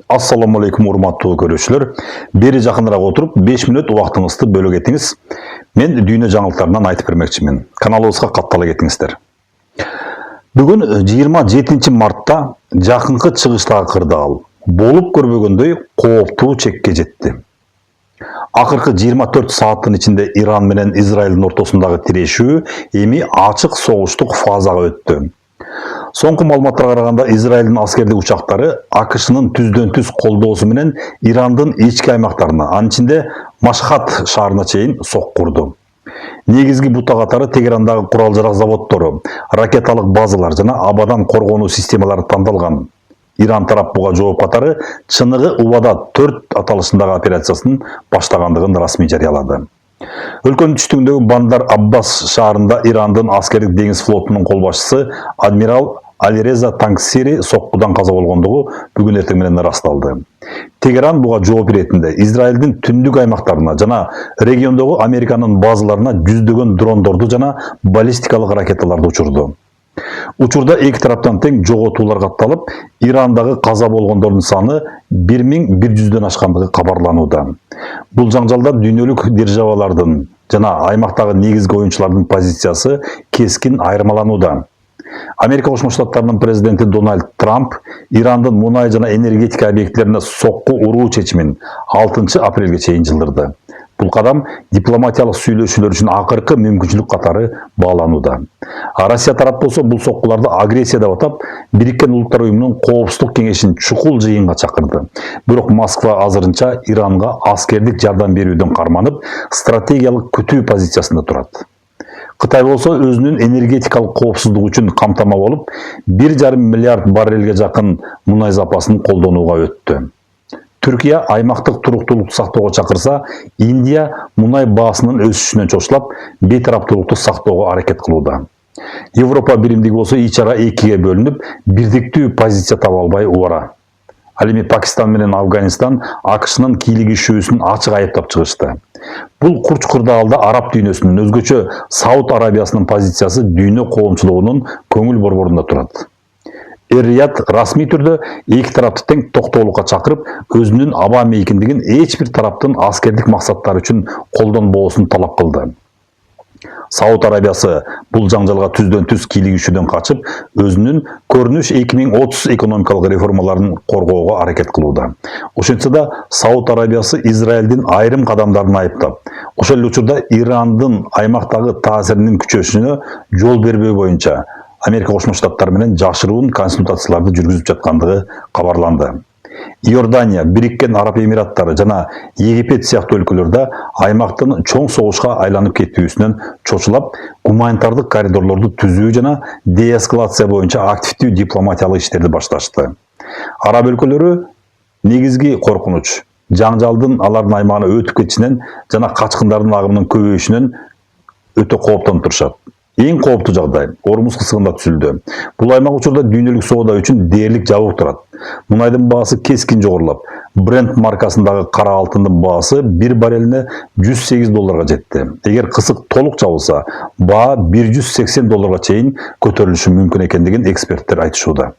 Assalamu alaikum урматтуу көрүүчүлөр. Бери жакыныраак отуруп 5 мүнөт убактыңызды бөлөк этиңиз. Мен дүйнө жаңылыктарынан айтып бермекчимин. Каналыбызга каттала кетиңиздер. Бүгүн 27 мартта жакынкы чыгыштагы кырдаал болуп көрбөгөндөй кооптуу чекке жетти. Акыркы 24 сааттын ичинде Иран менен Израилдин ортосундагы тирешүү эми ачык согуштук фазага өттү. Соңку маалыматтарга караганда Израилдин аскердик учактары АКШнын түздөн түз колдоосу менен Ирандын ички аймактарына, анын ичинде Машхад шаарына чейин соккурду. Негизги бута катары Тегерандагы курал-жарак заводдору, ракеталык базалар жана абадан коргонуу системалары тандалган. Иран тарап буга жооп катары чыныгы убада 4 аталышындагы операциясын баштагандыгын расмий жарыялады. Өлкөнүн түштүгүндөгү Бандар Аббас шаарында Ирандын аскердик деңиз флотунун кол башчысы адмирал Алиреза Тангсири соккудан каза болгондугу бүгүн эртең менен ырасталды. Тегеран буга жооп иретинде Израилдин түндүк аймактарына жана региондогу Американын базаларына жүздөгөн дрондорду жана баллистикалык ракеталарды учурду. Учурда эки тараптан тең жоготуулар катталып, Ирандагы каза болгондордун саны 1100дөн ашкандыгы кабарланууда. Бул жаңжалдар дүйнөлүк державалардын жана аймактагы негизги оюнчулардын позициясы кескин айырмаланууда. Америка Кошмо Штаттарынын президенти Дональд Трамп Ирандын мунай жана энергетика объектилерине сокку уруу чечимин 6 апрелге чейин жылдырды. Бул кадам дипломатиялык сүйлөшүүлөр үчүн акыркы мүмкүнчүлүк катары бааланууда. Россия тарап болсо бул соккуларды агрессия деп атап, Бириккен Улуттар уюмунун коопсуздук кеңешин чукул жыйынга чакырды. Бирок Москва азырынча Иранга аскердик жардам берүүдөн карманып, стратегиялык күтүү позициясында турат. Кытай болсо өзүнүн энергетикалык коопсуздугу үчүн камтама болуп, 1,5 миллиард баррелге жакын мунай запасын колдонууга өттү. Түркия аймактык туруктуулукту сактоого чакырса, Индия мунай баасынын өсүшүнөн чочулап, бейтараптуулукту сактоого аракет кылууда. Европа биримдиги болсо ичара экиге бөлүнүп, бирдиктүү позиция таба албай убара. Ал эми Пакистан менен Афганистан АКШнын кийлигишүүсүн ачык айыптап чыгышты. Бул курч-кырдаалда араб дүйнөсүнүн, өзгөчө Сауд Арабиясынын позициясы дүйнө коомчулугунун көңүл борборунда турат. Эр-Рияд расмий түрдө эки тарапты тең токтоолукка чакырып, өзүнүн аба мейкиндигин эч бир тараптын аскердик максаттары үчүн колдонбоосун талап кылды. Сауд Арабиясы бул жаңжалга түздөн түз кийлигишүүдөн качып, өзүнүн көрүнүш 2030 экономикалык реформаларын коргоого аракет кылууда. Ошентсе да Сауд Арабиясы Израилдин айрым кадамдарын айыптап, ошол эле учурда Ирандын аймактагы таасиринин күчөшүнө жол бербөө боюнча Америка Кошмо Штаттары менен жашыруун консультацияларды жүргүзүп жаткандыгы кабарланды. Иордания, Бириккен Араб Эмираттары жана Египет сыяктуу өлкөлөрдө аймактын чоң согушка айланып кетүүсүнөн чочулап, гуманитардык коридорлорду түзүү жана деэскалация боюнча активдүү дипломатиялык иштерди башташты. Араб өлкөлөрү негизги коркунуч жаңжалдын алардын аймагына өтүп кетишинен жана качкындардын агымынын көбөйүшүнөн өтө кооптонуп турушат. Эң кооптуу жагдай Ормуз кысыгында түзүлдү. Бул аймак учурда дүйнөлүк соода үчүн дээрлик жабык турат. Мунайдын баасы кескин жогорулап, Brent маркасындагы кара алтындын баасы 1 баррелине $108 жетти. Эгер кысык толук жабылса, баа $180 чейин көтөрүлүшү мүмкүн экендигин эксперттер айтышууда.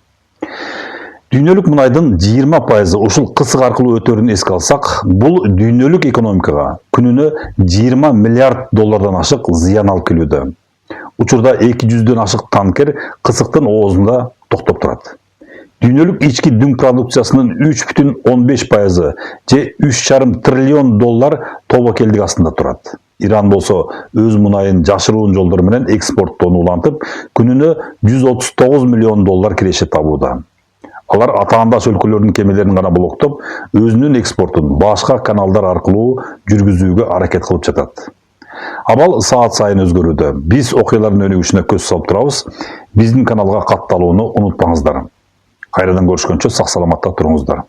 Дүйнөлүк мунайдын 20% ушул кысык аркылуу өтөрүн эске алсак, бул дүйнөлүк экономикага күнүнө $20 миллиард ашык зыян алып келүүдө. Учурда 200дөн ашык танкер кысыктын оозунда токтоп турат. Дүйнөлүк ички дүң продукциясынын 3,15% же $3,5 триллион тобокелдик астында турат. Иран болсо өз мунайын жашыруун жолдор менен экспорттоону улантып, күнүнө $139 миллион киреше табууда. Алар атаандаш өлкөлөрдүн кемелерин гана блоктоп, өзүнүн экспортун башка каналдар аркылуу жүргүзүүгө аракет кылып жатат. Абал саат сайын өзгөрүүдө. Биз окуялардын өнүгүшүнө көз салып турабыз. Биздин каналга катталууну унутпаңыздар. Кайрадан көрүшкөнчө сак саламатта туруңуздар.